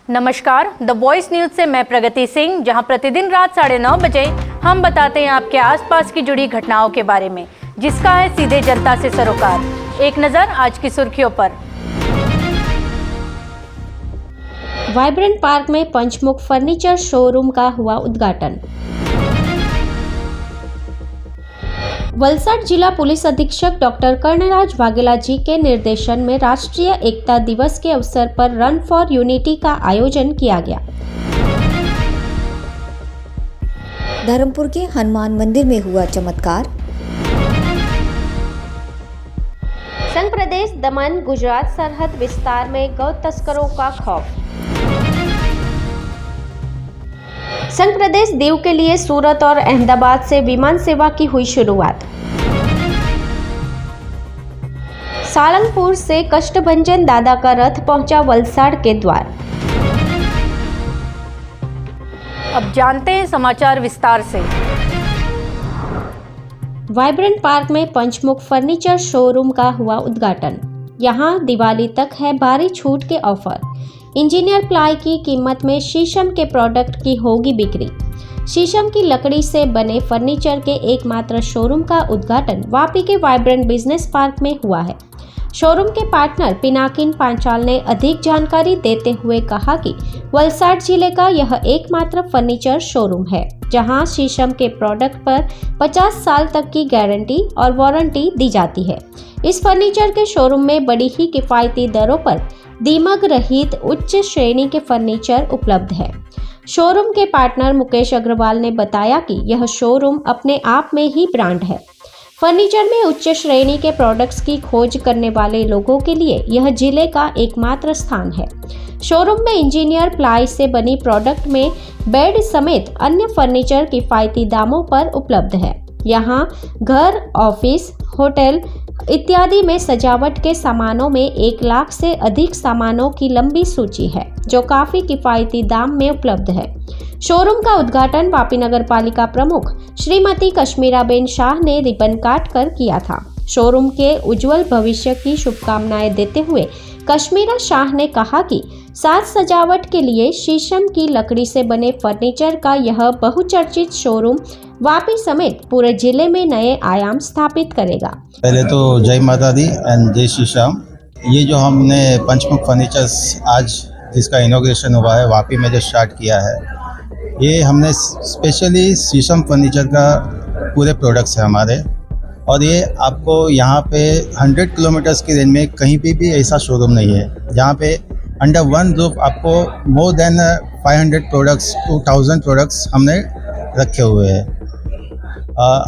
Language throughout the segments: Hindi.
नमस्कार, द वॉइस न्यूज से मैं प्रगति सिंह, जहां प्रतिदिन रात 9:30 बजे हम बताते हैं आपके आसपास की जुड़ी घटनाओं के बारे में, जिसका है सीधे जनता से सरोकार। एक नजर आज की सुर्खियों पर। वाइब्रेंट पार्क में पंचमुख फर्नीचर शोरूम का हुआ उद्घाटन। वलसाड जिला पुलिस अधीक्षक डॉक्टर कर्णराज वाघेला जी के निर्देशन में राष्ट्रीय एकता दिवस के अवसर पर रन फॉर यूनिटी का आयोजन किया गया। धर्मपुर के हनुमान मंदिर में हुआ चमत्कार। संघ प्रदेश दमन गुजरात सरहद विस्तार में गौ तस्करों का खौफ। संघ प्रदेश दीव के लिए सूरत और अहमदाबाद से विमान सेवा की हुई शुरुआत। सालंगपुर से कष्टभंजन दादा का रथ पहुंचा वलसाड के द्वार। अब जानते हैं समाचार विस्तार से। वाइब्रेंट पार्क में पंचमुख फर्नीचर शोरूम का हुआ उद्घाटन। यहां दिवाली तक है भारी छूट के ऑफर। इंजीनियर प्लाई की कीमत में शीशम के प्रोडक्ट की होगी बिक्री। शीशम की लकड़ी से बने फर्नीचर के एकमात्र शोरूम का उद्घाटन वापी के वाइब्रेंट बिजनेस पार्क में हुआ है। शोरूम के पार्टनर पिनाकिन पांचाल ने अधिक जानकारी देते हुए कहा कि वलसाड जिले का यह एकमात्र फर्नीचर शोरूम है जहां शीशम के प्रोडक्ट पर 50 साल तक की गारंटी और वारंटी दी जाती है। इस फर्नीचर के शोरूम में बड़ी ही किफायती दरों पर दीमक रहित उच्च श्रेणी के फर्नीचर उपलब्ध है। शोरूम के पार्टनर मुकेश अग्रवाल ने बताया कि यह शोरूम अपने आप में ही ब्रांड है। फर्नीचर में उच्च श्रेणी के प्रोडक्ट्स की खोज करने वाले लोगों के लिए यह जिले का एकमात्र स्थान है। शोरूम में इंजीनियर प्लाई से बनी प्रोडक्ट में बेड समेत अन्य फर्नीचर किफायती दामों पर उपलब्ध है। यहाँ घर, ऑफिस, होटल इत्यादि में सजावट के सामानों में 1 लाख से अधिक सामानों की लंबी सूची है जो काफी किफायती दाम में उपलब्ध है। शोरूम का उद्घाटन वापी नगर पालिका प्रमुख श्रीमती कश्मीराबेन शाह ने रिबन काट कर किया था। शोरूम के उज्जवल भविष्य की शुभकामनाएं देते हुए कश्मीरा शाह ने कहा कि साज सजावट के लिए शीशम की लकड़ी से बने फर्नीचर का यह बहुचर्चित शोरूम वापी समेत पूरे जिले में नए आयाम स्थापित करेगा। पहले तो जय माता दी एंड जय श्री श्याम। ये जो हमने पंचमुख फर्नीचर्स आज जिसका इनॉग्रेशन हुआ है वापी में जो स्टार्ट किया है, ये हमने स्पेशली शीशम फर्नीचर का पूरे प्रोडक्ट्स हैं हमारे, और ये आपको यहाँ पे 100 किलोमीटर्स की रेंज में कहीं भी ऐसा शोरूम नहीं है जहाँ पे अंडर वन रूफ आपको मोर देन 500 प्रोडक्ट्स 2000 प्रोडक्ट्स हमने रखे हुए हैं।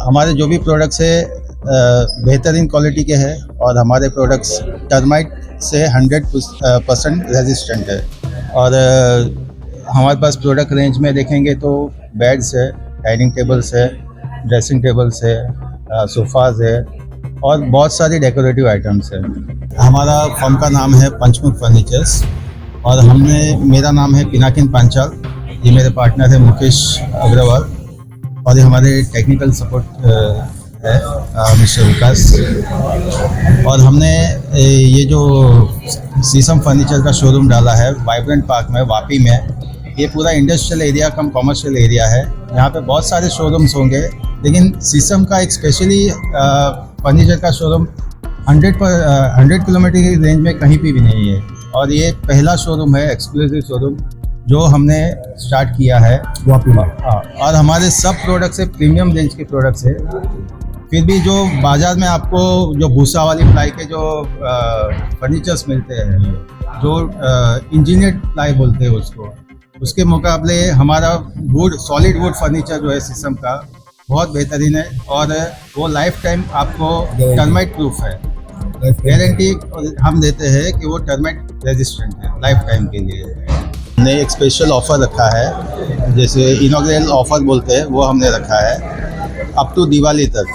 हमारे जो भी प्रोडक्ट्स है बेहतरीन क्वालिटी के हैं और हमारे प्रोडक्ट्स टर्माइट से 100% रेजिस्टेंट है। और हमारे पास प्रोडक्ट रेंज में देखेंगे तो बेड्स है, डाइनिंग टेबल्स है, ड्रेसिंग टेबल्स है, सोफ़ाज़ है और बहुत सारी डेकोरेटिव आइटम्स है। हमारा फर्म का नाम है पंचमुख फर्नीचर्स और मेरा नाम है पिनाकिन पांचाल। ये मेरे पार्टनर है मुकेश अग्रवाल और ये हमारे टेक्निकल सपोर्ट है मिस्टर विकास। और हमने ये जो शीशम फर्नीचर का शोरूम डाला है वाइब्रेंट पार्क में वापी में, ये पूरा इंडस्ट्रियल एरिया कम कमर्शियल एरिया है। यहाँ पे बहुत सारे शोरूम्स होंगे लेकिन शीशम का एक स्पेशली फर्नीचर का शोरूम 100 किलोमीटर की रेंज में कहीं भी नहीं है। और ये पहला शोरूम है, एक्सक्लूसिव शोरूम जो हमने स्टार्ट किया है वापी में। और हमारे सब प्रोडक्ट्स है प्रीमियम रेंज के प्रोडक्ट्स है। फिर भी जो बाज़ार में आपको जो भूसा वाली प्लाई के जो फर्नीचर्स मिलते हैं, जो इंजीनियर प्लाई बोलते हैं उसके मुकाबले हमारा वुड सॉलिड वुड फर्नीचर जो है शीशम का बहुत बेहतरीन है और वो लाइफ टाइम आपको टर्माइट प्रूफ है। गारंटी हम देते हैं कि वो टर्माइट रेजिस्टेंट है लाइफ टाइम के लिए। हमने एक स्पेशल ऑफ़र रखा है, जैसे इनॉग्रेल ऑफ़र बोलते हैं, वो हमने रखा है अप टू दिवाली तक।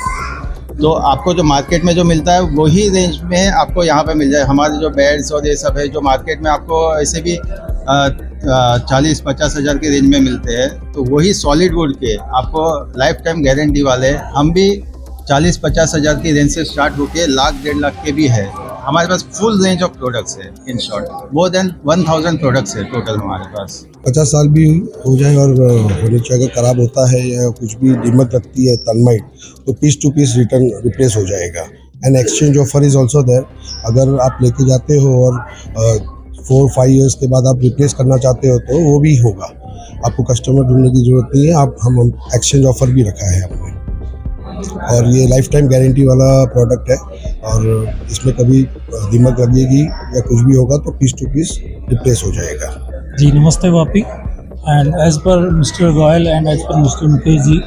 तो आपको जो मार्केट में जो मिलता है वही रेंज में आपको यहाँ पे मिल जाए। हमारे जो बेड्स और ये सब है जो मार्केट में आपको ऐसे भी 40-50 हज़ार की रेंज में मिलते हैं, तो वही सॉलिड वुड के आपको लाइफ टाइम गारंटी वाले हम भी 40-50 हज़ार की रेंज से स्टार्ट होके 1 लाख 1.5 लाख के भी है। हमारे पास फुल रेंज ऑफ प्रोडक्ट्स है। In short more than 1000 products है टोटल हमारे पास। 50 साल भी हो जाए और फर्नीचर अगर ख़राब होता है या कुछ भी दीमक लगती है टर्माइट, तो piece to piece return replace हो जाएगा। And exchange offer is also there. अगर आप लेके जाते हो और 4-5 ईयर्स के बाद आप रिप्लेस करना चाहते हो तो वो भी होगा। आपको कस्टमर ढूंढने की ज़रूरत नहीं है। हम एक्सचेंज ऑफर भी रखा है हमने, और ये लाइफ टाइम गारंटी वाला प्रोडक्ट है। और इसमें कभी दीमक लगेगी या कुछ भी होगा तो पीस टू पीस रिप्लेस हो जाएगा। जी नमस्ते Vapi. And as per mister Goyal and as per mister Mukesh ji,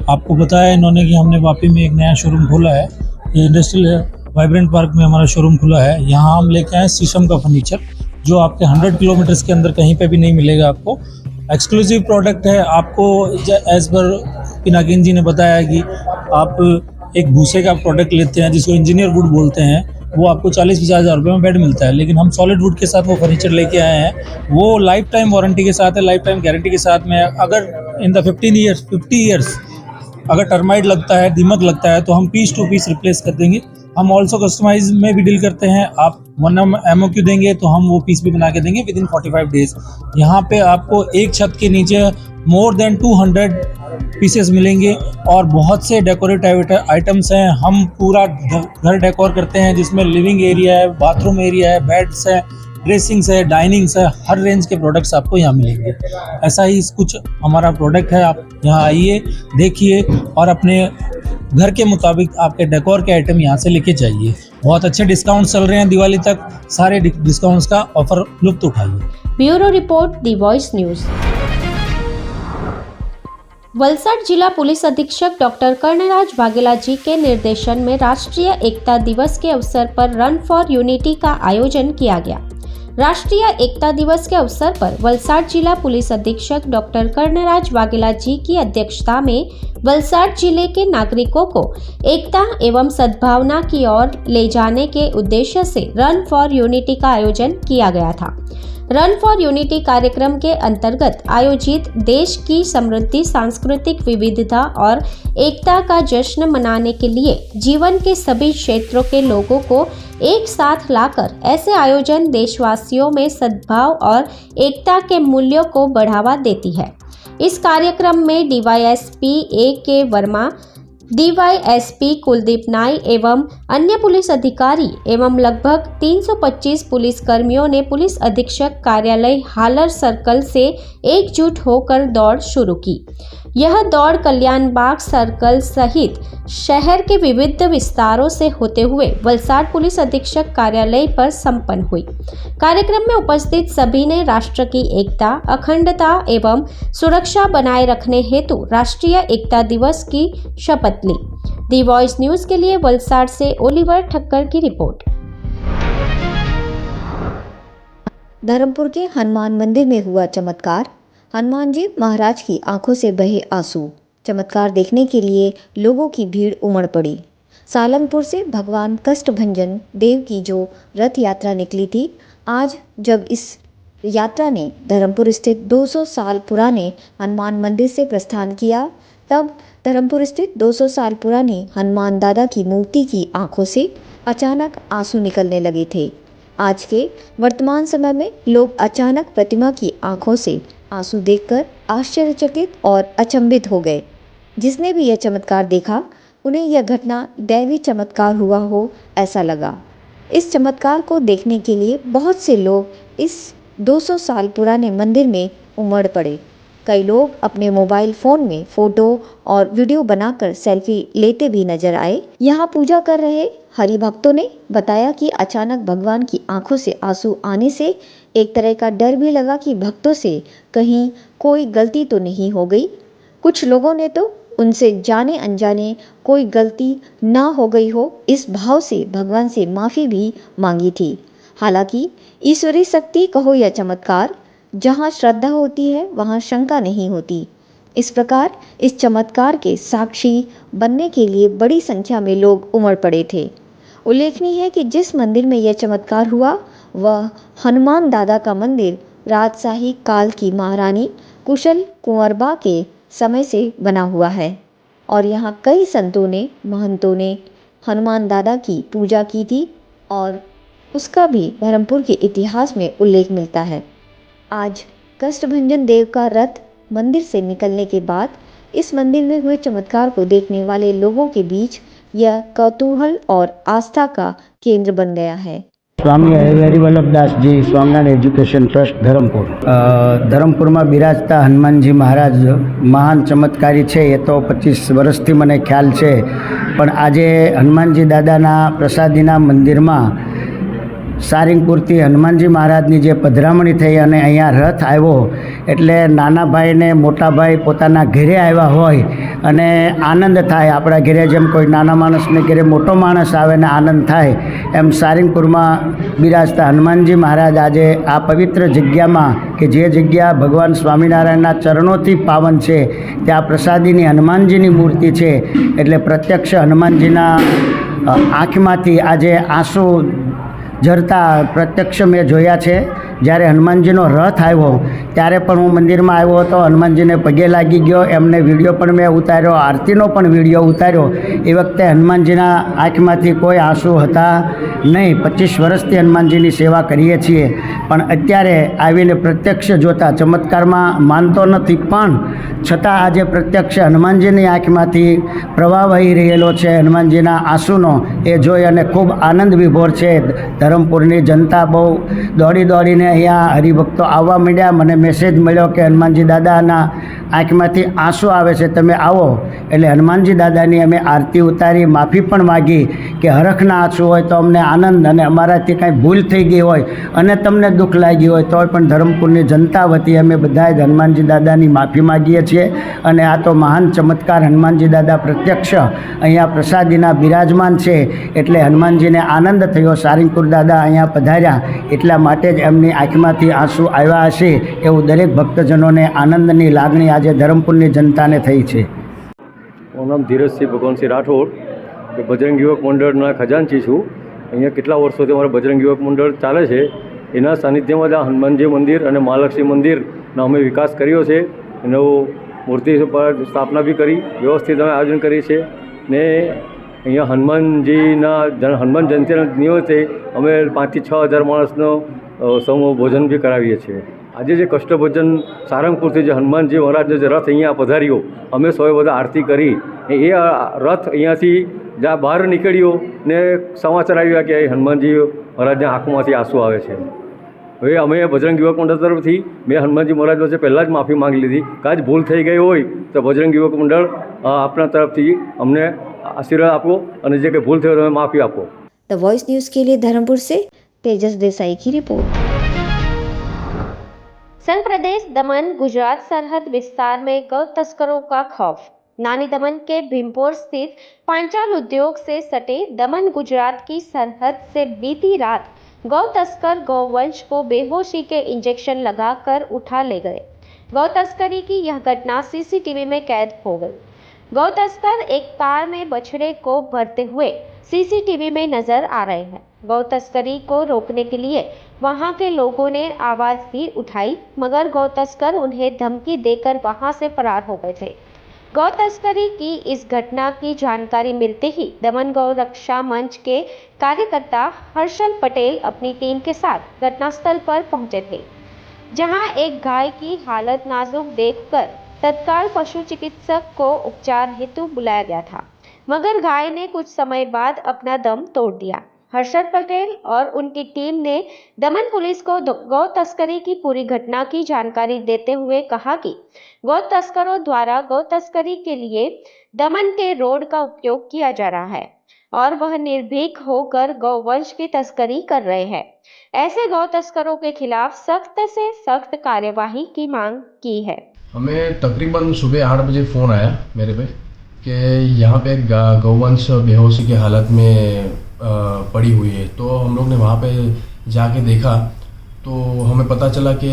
आपको बताया इन्होंने कि हमने वापी में एक नया शोरूम खोला है। ये इंडस्ट्रियल वाइब्रेंट पार्क में हमारा शोरूम खुला है। यहाँ हम लेके आए शीशम का फर्नीचर, जो आपके 100 किलोमीटर्स के अंदर कहीं पे भी नहीं मिलेगा आपको। एक्सक्लूसिव प्रोडक्ट है। आपको एज़ पर पिनाकिन जी ने बताया कि आप एक भूसे का प्रोडक्ट लेते हैं जिसको इंजीनियर वुड बोलते हैं, वो आपको 40-50 हज़ार रुपये में बेड मिलता है। लेकिन हम सॉलिड वुड के साथ वो फर्नीचर लेके आए हैं। वो लाइफ टाइम वारंटी के साथ है, लाइफ टाइम गारंटी के साथ में। अगर इन द 50 ईयर्स अगर टर्माइट लगता है, दीमक लगता है, तो हम पीस टू पीस रिप्लेस कर देंगे। हम ऑल्सो कस्टमाइज में भी डील करते हैं। आप 1 MOQ देंगे तो हम वो पीस भी बना के देंगे विद इन 45 डेज। यहाँ पे आपको एक छत के नीचे मोर देन 200 पीसेस मिलेंगे और बहुत से डेकोरेटिव आइटम्स हैं। हम पूरा घर डेकोर करते हैं, जिसमें लिविंग एरिया है, बाथरूम एरिया है, बेड्स है, ड्रेसिंग्स है, डाइनिंग्स है। हर रेंज के प्रोडक्ट्स आपको यहाँ मिलेंगे। ऐसा ही कुछ हमारा प्रोडक्ट है। आप यहाँ आइए, देखिए और अपने घर के मुताबिक आपके डेकोर के आइटम यहाँ से लेके जाइए। बहुत अच्छे डिस्काउंट चल रहे हैं दिवाली तक। सारे डिस्काउंट्स का ऑफर लुत्फ उठाइए। ब्यूरो रिपोर्ट, दी वॉइस न्यूज़। वलसाड जिला पुलिस अधीक्षक डॉक्टर कर्णराज वाघेला जी के निर्देशन में राष्ट्रीय एकता दिवस के अवसर पर रन फॉर यूनिटी का आयोजन किया गया। राष्ट्रीय एकता दिवस के अवसर पर वलसाड जिला पुलिस अधीक्षक डॉक्टर कर्णराज वाघेला जी की अध्यक्षता में वलसाड जिले के नागरिकों को एकता एवं सद्भावना की ओर ले जाने के उद्देश्य से रन फॉर यूनिटी का आयोजन किया गया था। रन फॉर यूनिटी कार्यक्रम के अंतर्गत आयोजित देश की समृद्धि, सांस्कृतिक विविधता और एकता का जश्न मनाने के लिए जीवन के सभी क्षेत्रों के लोगों को एक साथ लाकर ऐसे आयोजन देशवासियों में सद्भाव और एकता के मूल्यों को बढ़ावा देती है। इस कार्यक्रम में DYSP A.K. Verma, DYSP Kuldeep नाई एवं अन्य पुलिस अधिकारी एवं लगभग 325 पुलिस कर्मियों ने पुलिस अधीक्षक कार्यालय हालर सर्कल से एकजुट होकर दौड़ शुरू की। यह दौड़ कल्याण बाग सर्कल सहित शहर के विविध विस्तारों से होते हुए वलसाड पुलिस अधीक्षक कार्यालय पर संपन्न हुई। कार्यक्रम में उपस्थित सभी ने राष्ट्र की एकता, अखंडता एवं सुरक्षा बनाए रखने हेतु राष्ट्रीय एकता दिवस की शपथ ली। दी वॉइस न्यूज के लिए वलसाड से ओलिवर ठक्कर की रिपोर्ट। धर्मपुर के हनुमान मंदिर में हुआ चमत्कार। हनुमान जी महाराज की आंखों से बहे आंसू। चमत्कार देखने के लिए लोगों की भीड़ उमड़ पड़ी। सालंगपुर से भगवान कष्टभंजन देव की जो रथ यात्रा निकली थी, आज जब इस यात्रा ने धर्मपुर स्थित 200 साल पुराने हनुमान मंदिर से प्रस्थान किया, तब धर्मपुर स्थित 200 साल पुराने हनुमान दादा की मूर्ति की आंखों से अचानक आंसू निकलने लगे थे। आज के वर्तमान समय में लोग अचानक प्रतिमा की आंखों से आंसू देखकर आश्चर्यचकित और अचंभित हो गए। जिसने भी यह चमत्कार देखा, उन्हें यह घटना दैवी चमत्कार हुआ हो ऐसा लगा। इस चमत्कार को देखने के लिए बहुत से लोग इस 200 साल पुराने मंदिर में उमड़ पड़े। कई लोग अपने मोबाइल फ़ोन में फ़ोटो और वीडियो बनाकर सेल्फी लेते भी नजर आए। यहाँ पूजा कर रहे हरि भक्तों ने बताया कि अचानक भगवान की आंखों से आंसू आने से एक तरह का डर भी लगा कि भक्तों से कहीं कोई गलती तो नहीं हो गई। कुछ लोगों ने तो उनसे जाने अनजाने कोई गलती ना हो गई हो, इस भाव से भगवान से माफ़ी भी मांगी थी। हालांकि ईश्वरीय शक्ति कहो या चमत्कार, जहाँ श्रद्धा होती है वहाँ शंका नहीं होती। इस प्रकार इस चमत्कार के साक्षी बनने के लिए बड़ी संख्या में लोग उमड़ पड़े थे। उल्लेखनीय है कि जिस मंदिर में यह चमत्कार हुआ वह हनुमान दादा का मंदिर राजशाही काल की महारानी कुशल कुंवरबा के समय से बना हुआ है और यहाँ कई संतों ने, महंतों ने हनुमान दादा की पूजा की थी और उसका भी धर्मपुर के इतिहास में उल्लेख मिलता है। आज कष्टभंजन देव का रथ मंदिर से निकलने के बाद इस मंदिर में हुए चमत्कार को देखने वाले लोगों के बीच यह कौतूहल और आस्था का केंद्र बन गया है। स्वामी हरिहरि वल्लभदासजी स्वामिनारायण एज्युकेशन ट्रस्ट धरमपुर ધરમપુરમાં બિરાજતા હનુમાનજી મહારાજ મહાન ચમત્કારી છે એ તો 25 વર્ષથી મને ખ્યાલ છે, પણ આજે હનુમાનજી દાદાના પ્રસાદીના મંદિરમાં સારિંગપુરથી હનુમાનજી મહારાજની જે પધરામણી થઈ અને અહીંયા રથ આવ્યો એટલે નાના ભાઈને મોટા ભાઈ પોતાના ઘરે આવ્યા હોય અને આનંદ થાય. આપણા ઘરે જેમ કોઈ નાના માણસને ઘરે મોટો માણસ આવે ને આનંદ થાય એમ સારિંગપુરમાં બિરાજતા હનુમાનજી મહારાજ આજે આ પવિત્ર જગ્યામાં કે જે જગ્યા ભગવાન સ્વામિનારાયણના ચરણોથી પાવન છે ત્યાં પ્રસાદીની હનુમાનજીની મૂર્તિ છે એટલે પ્રત્યક્ષ હનુમાનજીના આંખમાંથી આજે આંસુ ઝરતા પ્રત્યક્ષ મેં જોયા છે. જ્યારે હનુમાનજીનો રથ આવ્યો ત્યારે પણ હું મંદિરમાં આવ્યો હતો, હનુમાનજીને પગે લાગી ગયો, એમને વિડીયો પણ મેં ઉતાર્યો, આરતીનો પણ વિડીયો ઉતાર્યો. એ વખતે હનુમાનજીના આંખમાંથી કોઈ આંસુ હતા નહીં. 25 વર્ષથી હનુમાનજીની સેવા કરીએ છીએ, પણ અત્યારે આવીને પ્રત્યક્ષ જોતા ચમત્કારમાં માનતો નથી, પણ છતાં આજે પ્રત્યક્ષ હનુમાનજીની આંખમાંથી પ્રવાહ વહી રહેલો છે હનુમાનજીના આંસુનો, એ જોઈ અને ખૂબ આનંદ વિભોર છે. ધરમપુરની જનતા બહુ દોડી દોડીને અહીંયા હરિભક્તો આવવા માંડ્યા. મને મેસેજ મળ્યો કે હનુમાનજી દાદાના આંખમાંથી આંસુ આવે છે, તમે આવો. એટલે હનુમાનજી દાદાની અમે આરતી ઉતારી, માફી પણ માગી કે હરખના આંસુ હોય તો અમને આનંદ, અને અમારાથી કાંઈ ભૂલ થઈ ગઈ હોય અને તમને દુઃખ લાગ્યું હોય તો પણ ધરમપુરની જનતા વતી અમે બધાએ જ હનુમાનજી દાદાની માફી માગીએ છીએ. અને આ તો મહાન ચમત્કાર હનુમાનજી દાદા પ્રત્યક્ષ અહીંયા પ્રસાદીના બિરાજમાન છે એટલે હનુમાનજીને આનંદ થયો. સારિંગપુર દાદા અહીંયા પધાર્યા એટલા માટે જ એમની આંખમાંથી આંસુ આવ્યા હશે એવું દરેક ભક્તજનોને આનંદની લાગણી આજે ધરમપુરની જનતાને થઈ છે. મારું નામ ધીરજસિંહ ભગવાનસિંહ રાઠોડ, કે બજરંગ યુવક મંડળના ખજાનચી છું. અહીંયા કેટલા વર્ષોથી અમારા બજરંગ યુવક મંડળ ચાલે છે. એના સાનિધ્યમાં જ આ હનુમાનજી મંદિર અને મહાલક્ષ્મી મંદિરનો અમે વિકાસ કર્યો છે. એનો મૂર્તિ પર સ્થાપના બી કરી, વ્યવસ્થિત અમે આયોજન કરીએ છીએ. ને અહીંયા હનુમાન જયંતિના નિમિત્તે અમે 5 થી 6 હજાર માણસનો સમૂહ ભોજન બી કરાવીએ છીએ. આજે જે કષ્ટભંજન સારંગપુરથી જે હનુમાનજી મહારાજનો જે રથ અહીંયા પધાર્યો, અમે સૌએ બધા આરતી કરી. એ રથ અહીંયાથી જ્યાં બહાર નીકળ્યો ને સમાચાર આવ્યા કે હનુમાનજી મહારાજના આંખોમાંથી આંસુ આવે છે. હવે અમે બજરંગ યુવક મંડળ તરફથી મેં હનુમાનજી મહારાજ વચ્ચે પહેલાં જ માફી માંગી લીધી. કાંઈ ભૂલ થઈ ગઈ હોય તો બજરંગ યુવક મંડળ આપણા તરફથી અમને આશીર્વાદ આપો અને જે કંઈ ભૂલ થઈ હોય તો માફી આપો. द वॉइस न्यूज़ के लिए धर्मपुर से तेजस देसाई की रिपोर्ट। संघ प्रदेश दमन गुजरात सरहद विस्तार में गौ तस्करों का खौफ। नानी दमन के भीमपुर स्थित पांचाल उद्योग से सटे दमन गुजरात की सरहद से बीती रात गौ तस्कर गौवंश को बेहोशी के इंजेक्शन लगाकर उठा ले गए। गौ तस्करी की यह घटना सीसीटीवी में कैद हो गई। गौ तस्कर एक कार में बछड़े को भरते हुए सीसीटीवी में नजर आ रहे हैं। गौ तस्करी को रोकने के लिए वहां के लोगों ने आवाज भी उठाई, मगर गौ तस्कर उन्हें धमकी देकर वहां से फरार हो गए थे। गौ तस्करी की इस घटना की जानकारी मिलते ही दमन गौ रक्षा मंच के कार्यकर्ता हर्षल पटेल अपनी टीम के साथ घटनास्थल पर पहुंचे थे, जहां एक गाय की हालत नाजुक देखकर तत्काल पशु चिकित्सक को उपचार हेतु बुलाया गया था, मगर गाय ने कुछ समय बाद अपना दम तोड़ दिया। हर्षद पटेल और उनकी टीम ने दमन पुलिस को गौ तस्करी की पूरी घटना की जानकारी देते हुए कहा कि गौ तस्करों द्वारा गौ तस्करी के लिए दमन के रोड का उपयोग किया जा रहा है और वह निर्भीक होकर गौवंश की तस्करी कर रहे हैं। ऐसे गौ तस्करों के खिलाफ सख्त से सख्त कार्यवाही की मांग की है। हमें तकरीबन सुबह 8 बजे फ़ोन आया मेरे पे कि यहाँ पे गौवंश बेहोशी की हालत में पड़ी हुई है। तो हम लोग ने वहाँ पे जाके देखा तो हमें पता चला कि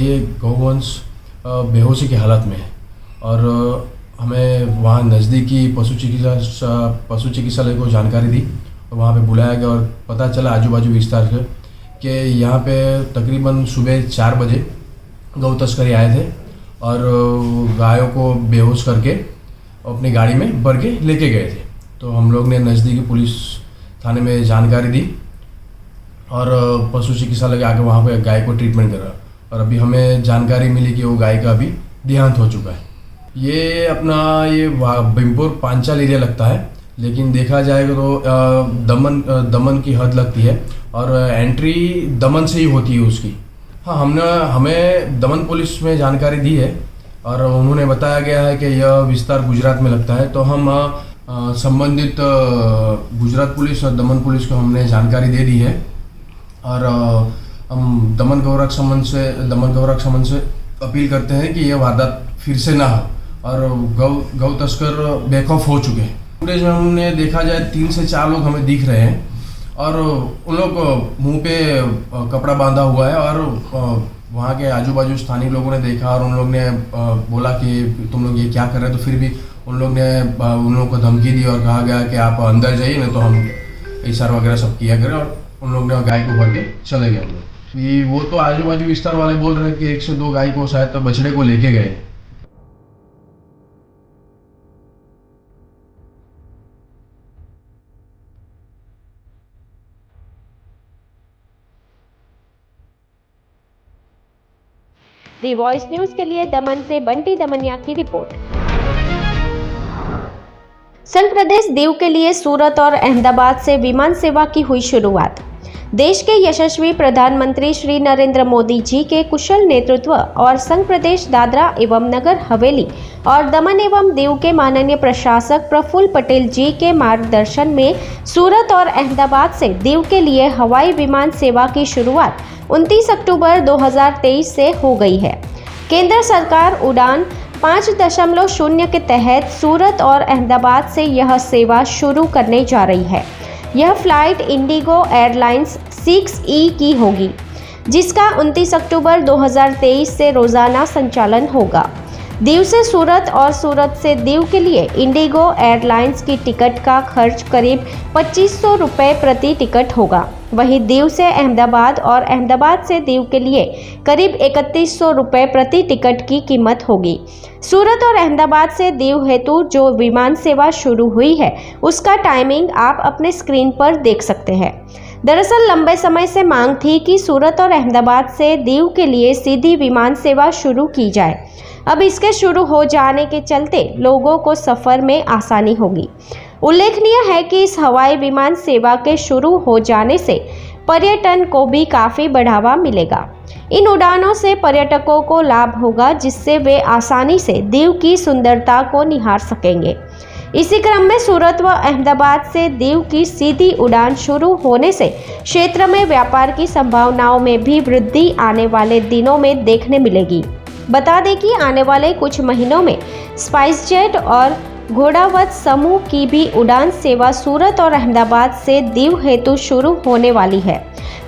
ये गौवंश बेहोशी की हालत में है और हमें वहाँ नज़दीकी पशु चिकित्सालय को जानकारी दी और वहाँ पे बुलाया गया और पता चला आजू बाजू विस्तार से कि यहाँ पे तकरीबन सुबह 4 बजे गौ तस्करी आए थे और गायों को बेहोश करके अपनी गाड़ी में भर के लेके गए थे। तो हम लोग ने नज़दीकी पुलिस थाने में जानकारी दी और पशु चिकित्सालय आके वहाँ पे गाय को ट्रीटमेंट करा, और अभी हमें जानकारी मिली कि वो गाय का अभी देहांत हो चुका है। ये अपना ये भीमपुर पांचाल एरिया लगता है, लेकिन देखा जाएगा तो दमन की हद लगती है, और एंट्री दमन से ही होती है उसकी। हाँ, हमें दमन पुलिस में जानकारी दी है, और उन्होंने बताया गया है कि यह विस्तार गुजरात में लगता है। तो हम संबंधित गुजरात पुलिस और दमन पुलिस को हमने जानकारी दे दी है, और हम दमन गौरक्षमन से अपील करते हैं कि यह वारदात फिर से ना हो, और गौ तस्कर बेखौफ हो चुके हैं। फुटेज में हमने देखा जाए 3 से 4 लोग हमें दिख रहे हैं, और उन लोग मुंह पे कपड़ा बांधा हुआ है, और वहाँ के आजू बाजू स्थानीय लोगों ने देखा, और उन लोग ने बोला कि तुम लोग ये क्या कर रहे हो। तो फिर भी उन लोगों को धमकी दी, और कहा गया कि आप अंदर जाइए, नहीं तो हम इशारा वगैरह सब किया करें, और उन लोग ने गाय को भर के चले गए। हम लोग वो तो आजू बाजू विस्तार वाले बोल रहे हैं कि 1 से 2 गाय को शायद तो बछड़े को लेके गए। दी वॉइस न्यूज के लिए दमन से बंटी दमनिया की रिपोर्ट। संघ प्रदेश दीव के लिए सूरत और अहमदाबाद से विमान सेवा की हुई शुरुआत। देश के यशस्वी प्रधानमंत्री श्री नरेंद्र मोदी जी के कुशल नेतृत्व और संघ प्रदेश दादरा एवं नगर हवेली और दमन एवं दीव के माननीय प्रशासक प्रफुल्ल पटेल जी के मार्गदर्शन में सूरत और अहमदाबाद से दीव के लिए हवाई विमान सेवा की शुरुआत 29 अक्टूबर 2023 से हो गई है। केंद्र सरकार उड़ान 5.0 के तहत सूरत और अहमदाबाद से यह सेवा शुरू करने जा रही है। यह फ्लाइट इंडिगो एयरलाइंस 6E की होगी, जिसका 29 अक्टूबर 2023 से रोजाना संचालन होगा। दीव से सूरत और सूरत से दीव के लिए इंडिगो एयरलाइंस की टिकट का खर्च करीब 2500 रुपये प्रति टिकट होगा। वहीं दीव से अहमदाबाद और अहमदाबाद से दीव के लिए करीब 3100 रुपये प्रति टिकट की कीमत होगी। सूरत और अहमदाबाद से दीव हेतु जो विमान सेवा शुरू हुई है, उसका टाइमिंग आप अपने स्क्रीन पर देख सकते हैं। दरअसल लंबे समय से मांग थी कि सूरत और अहमदाबाद से दीव के लिए सीधी विमान सेवा शुरू की जाए। अब इसके शुरू हो जाने के चलते लोगों को सफ़र में आसानी होगी। उल्लेखनीय है कि इस हवाई विमान सेवा के शुरू हो जाने से पर्यटन को भी काफ़ी बढ़ावा मिलेगा। इन उड़ानों से पर्यटकों को लाभ होगा, जिससे वे आसानी से दीव की सुंदरता को निहार सकेंगे। इसी क्रम में सूरत व अहमदाबाद से दीव की सीधी उड़ान शुरू होने से क्षेत्र में व्यापार की संभावनाओं में भी वृद्धि आने वाले दिनों में देखने मिलेगी। बता दें कि आने वाले कुछ महीनों में स्पाइसजेट और घोड़ावत समूह की भी उड़ान सेवा सूरत और अहमदाबाद से दीव हेतु शुरू होने वाली है।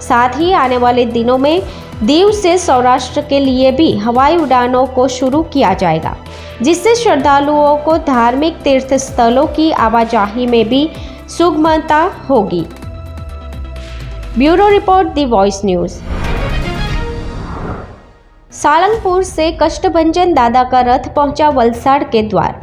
साथ ही आने वाले दिनों में दीव से सौराष्ट्र के लिए भी हवाई उड़ानों को शुरू किया जाएगा, जिससे श्रद्धालुओं को धार्मिक तीर्थ स्थलों की आवाजाही में भी सुगमता होगी। ब्यूरो रिपोर्ट, दी वॉइस न्यूज। सालंगपुर से कष्टभंजन दादा का रथ पहुंचा वलसाड़ के द्वार।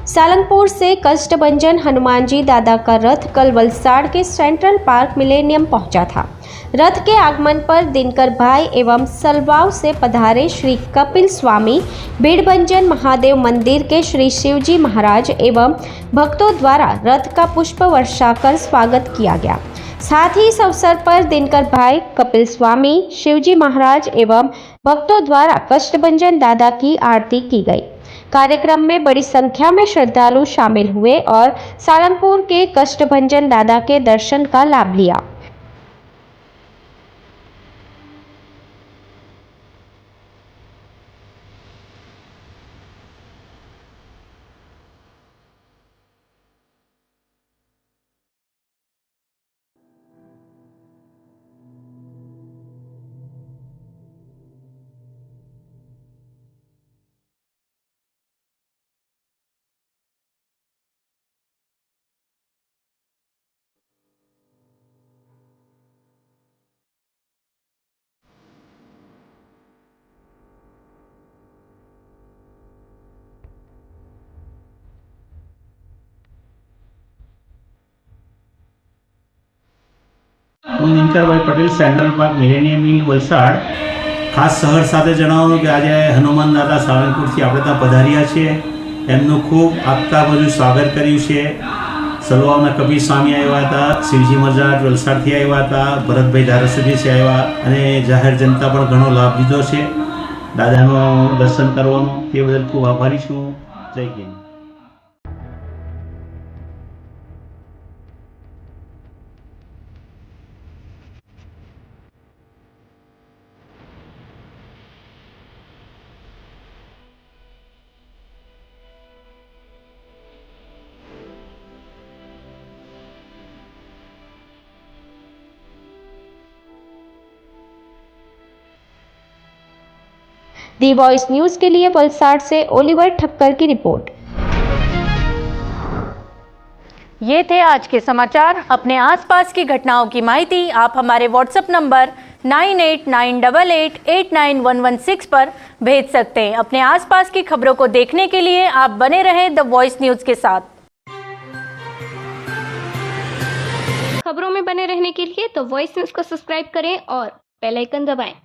सालंगपुर से कष्टभंजन हनुमान जी दादा का रथ कल वलसाड़ के सेंट्रल पार्क मिलेनियम पहुंचा था। रथ के आगमन पर दिनकर भाई एवं सलवाव से पधारे श्री कपिल स्वामी, भीड़भंजन महादेव मंदिर के श्री शिवजी महाराज एवं भक्तों द्वारा रथ का पुष्प वर्षा कर स्वागत किया गया। साथ ही इस अवसर पर दिनकर भाई, कपिल स्वामी, शिवजी महाराज एवं भक्तों द्वारा कष्टभंजन दादा की आरती की गई। कार्यक्रम में बड़ी संख्या में श्रद्धालु शामिल हुए और सालंगपुर के कष्टभंजन दादा के दर्शन का लाभ लिया। હું Dinkarbhai Patel Central Park Millennium in Valsad ખાસ શહેર સાથે જણાવવાનું કે આજે હનુમાન દાદા સાળંગપુરથી આપણે ત્યાં પધાર્યા છીએ. એમનું ખૂબ આપતા બધું સ્વાગત કર્યું છે. સલવાના કબીર સ્વામી આવ્યા હતા, શિવજી મહારાજ વલસાડથી આવ્યા હતા, ભરતભાઈ ધારાસભ્ય છે આવ્યા અને જાહેર જનતા પણ ઘણો લાભ લીધો છે દાદાનું દર્શન કરવાનું. તે બદલ ખૂબ આભારી છું. જય હિન્દ. दी वॉइस न्यूज़ के लिए वलसाड़ से ओलिवर ठक्कर की रिपोर्ट। ये थे आज के समाचार। अपने आसपास की घटनाओं की माहिती आप हमारे व्हाट्सएप नंबर 9898889116 पर भेज सकते हैं। अपने आसपास की खबरों को देखने के लिए आप बने रहें द वॉइस न्यूज़ के साथ। खबरों में बने रहने के लिए तो वॉइस न्यूज़ को सब्सक्राइब करें और बेल आइकन दबाएं।